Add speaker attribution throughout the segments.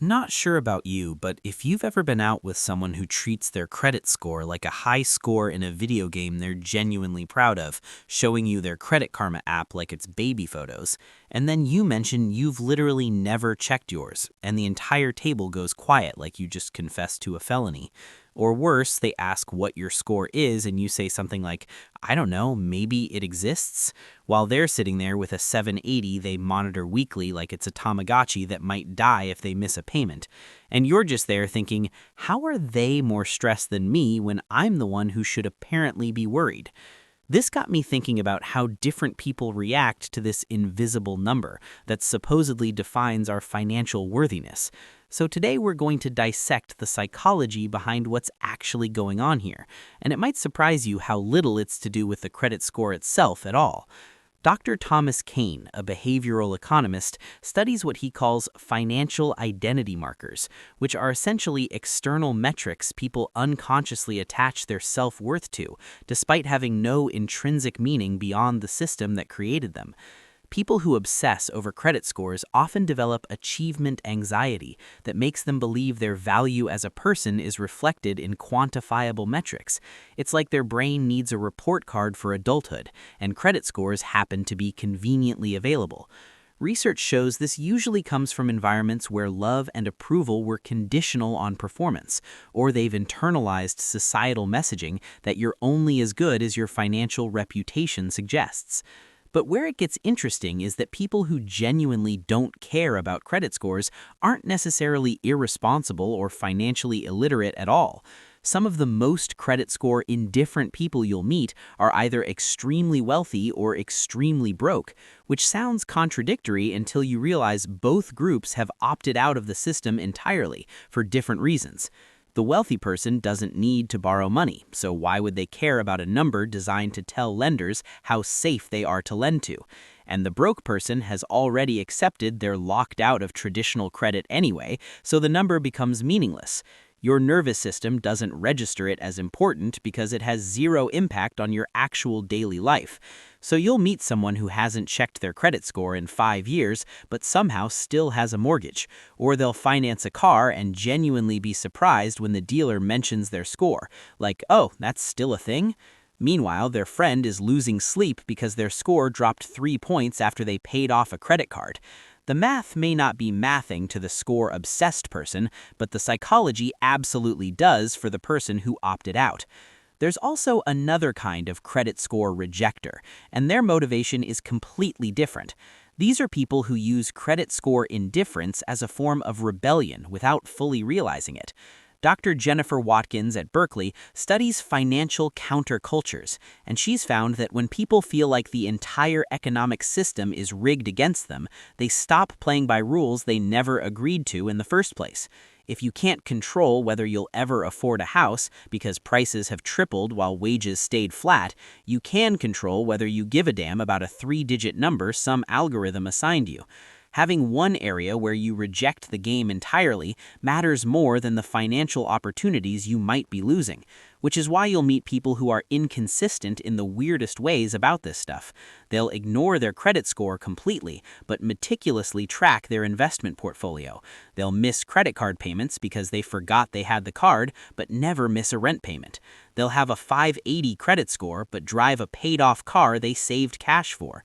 Speaker 1: Not sure about you, but if you've ever been out with someone who treats their credit score like a high score in a video game they're genuinely proud of, showing you their Credit Karma app like it's baby photos, and then you mention you've literally never checked yours, and the entire table goes quiet like you just confessed to a felony. Or worse, they ask what your score is and you say something like, I don't know, maybe it exists? While they're sitting there with a 780 they monitor weekly like it's a Tamagotchi that might die if they miss a payment. And you're just there thinking, how are they more stressed than me when I'm the one who should apparently be worried? This got me thinking about how different people react to this invisible number that supposedly defines our financial worthiness. So today we're going to dissect the psychology behind what's actually going on here, and it might surprise you how little it's to do with the credit score itself at all. Dr. Thomas Kane, a behavioral economist, studies what he calls financial identity markers, which are essentially external metrics people unconsciously attach their self-worth to, despite having no intrinsic meaning beyond the system that created them. People who obsess over credit scores often develop achievement anxiety that makes them believe their value as a person is reflected in quantifiable metrics. It's like their brain needs a report card for adulthood, and credit scores happen to be conveniently available. Research shows this usually comes from environments where love and approval were conditional on performance, or they've internalized societal messaging that you're only as good as your financial reputation suggests. But where it gets interesting is that people who genuinely don't care about credit scores aren't necessarily irresponsible or financially illiterate at all. Some of the most credit score indifferent people you'll meet are either extremely wealthy or extremely broke, which sounds contradictory until you realize both groups have opted out of the system entirely for different reasons. The wealthy person doesn't need to borrow money, so why would they care about a number designed to tell lenders how safe they are to lend to? And the broke person has already accepted they're locked out of traditional credit anyway, so the number becomes meaningless. Your nervous system doesn't register it as important because it has zero impact on your actual daily life. So you'll meet someone who hasn't checked their credit score in 5 years but somehow still has a mortgage. Or they'll finance a car and genuinely be surprised when the dealer mentions their score. Like, oh, that's still a thing? Meanwhile, their friend is losing sleep because their score dropped 3 points after they paid off a credit card. The math may not be mathing to the score-obsessed person, but the psychology absolutely does for the person who opted out. There's also another kind of credit score rejector, and their motivation is completely different. These are people who use credit score indifference as a form of rebellion without fully realizing it. Dr. Jennifer Watkins at Berkeley studies financial countercultures, and she's found that when people feel like the entire economic system is rigged against them, they stop playing by rules they never agreed to in the first place. If you can't control whether you'll ever afford a house because prices have tripled while wages stayed flat, you can control whether you give a damn about a 3-digit number some algorithm assigned you. Having one area where you reject the game entirely matters more than the financial opportunities you might be losing, which is why you'll meet people who are inconsistent in the weirdest ways about this stuff. They'll ignore their credit score completely, but meticulously track their investment portfolio. They'll miss credit card payments because they forgot they had the card, but never miss a rent payment. They'll have a 580 credit score, but drive a paid-off car they saved cash for.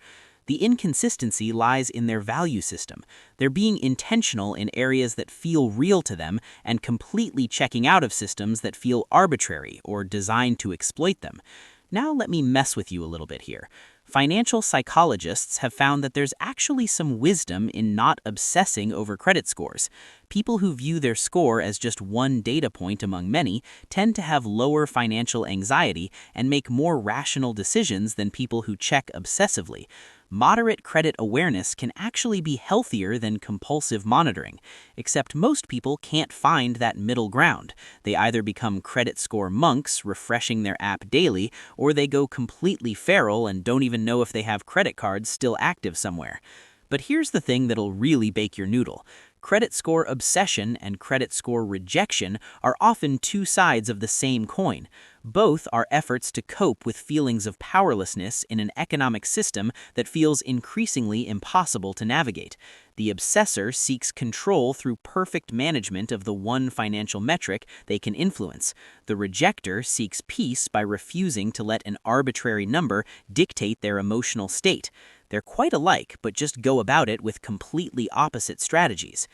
Speaker 1: The inconsistency lies in their value system. They're being intentional in areas that feel real to them and completely checking out of systems that feel arbitrary or designed to exploit them. Now let me mess with you a little bit here. Financial psychologists have found that there's actually some wisdom in not obsessing over credit scores. People who view their score as just one data point among many tend to have lower financial anxiety and make more rational decisions than people who check obsessively. Moderate credit awareness can actually be healthier than compulsive monitoring, except most people can't find that middle ground. They either become credit score monks, refreshing their app daily, or they go completely feral and don't even know if they have credit cards still active somewhere. But here's the thing that'll really bake your noodle. Credit score obsession and credit score rejection are often two sides of the same coin. Both are efforts to cope with feelings of powerlessness in an economic system that feels increasingly impossible to navigate. The obsessor seeks control through perfect management of the one financial metric they can influence. The rejecter seeks peace by refusing to let an arbitrary number dictate their emotional state. They're quite alike, but just go about it with completely opposite strategies.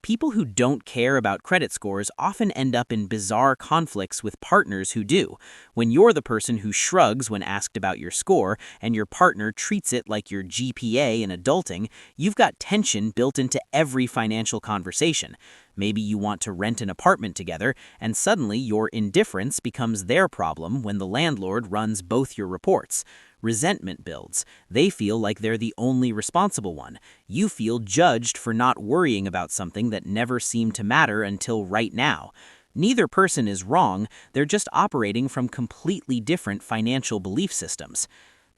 Speaker 1: People who don't care about credit scores often end up in bizarre conflicts with partners who do. When you're the person who shrugs when asked about your score and your partner treats it like your GPA in adulting, you've got tension built into every financial conversation. Maybe you want to rent an apartment together, and suddenly your indifference becomes their problem when the landlord runs both your reports. Resentment builds. They feel like they're the only responsible one. You feel judged for not worrying about something that never seemed to matter until right now. Neither person is wrong, they're just operating from completely different financial belief systems.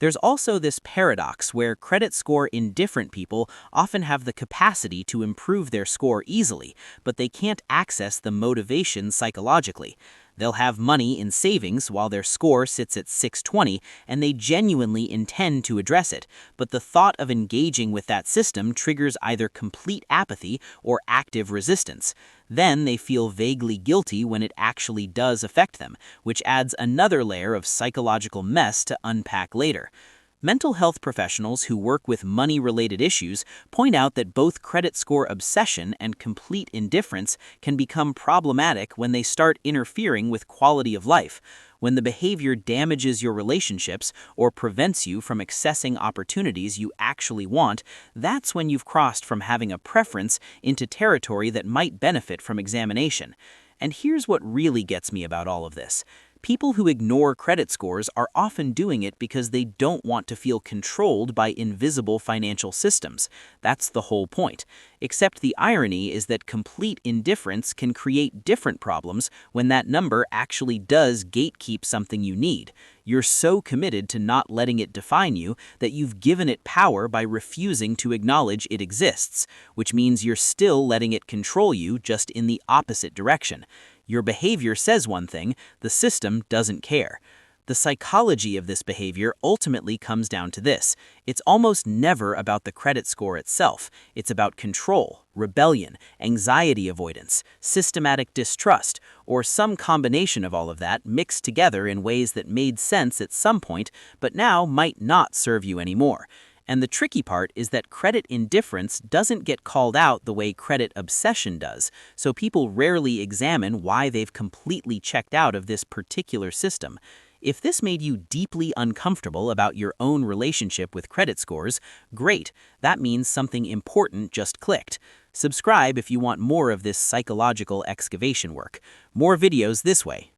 Speaker 1: There's also this paradox where credit score indifferent people often have the capacity to improve their score easily, but they can't access the motivation psychologically. They'll have money in savings while their score sits at 620, and they genuinely intend to address it, but the thought of engaging with that system triggers either complete apathy or active resistance. Then they feel vaguely guilty when it actually does affect them, which adds another layer of psychological mess to unpack later. Mental health professionals who work with money-related issues point out that both credit score obsession and complete indifference can become problematic when they start interfering with quality of life. When the behavior damages your relationships or prevents you from accessing opportunities you actually want, that's when you've crossed from having a preference into territory that might benefit from examination. And here's what really gets me about all of this. People who ignore credit scores are often doing it because they don't want to feel controlled by invisible financial systems. That's the whole point. Except the irony is that complete indifference can create different problems when that number actually does gatekeep something you need. You're so committed to not letting it define you that you've given it power by refusing to acknowledge it exists, which means you're still letting it control you, just in the opposite direction. Your behavior says one thing, the system doesn't care. The psychology of this behavior ultimately comes down to this. It's almost never about the credit score itself. It's about control, rebellion, anxiety avoidance, systematic distrust, or some combination of all of that mixed together in ways that made sense at some point, but now might not serve you anymore. And the tricky part is that credit indifference doesn't get called out the way credit obsession does, so people rarely examine why they've completely checked out of this particular system. If this made you deeply uncomfortable about your own relationship with credit scores, great, that means something important just clicked. Subscribe if you want more of this psychological excavation work. More videos this way.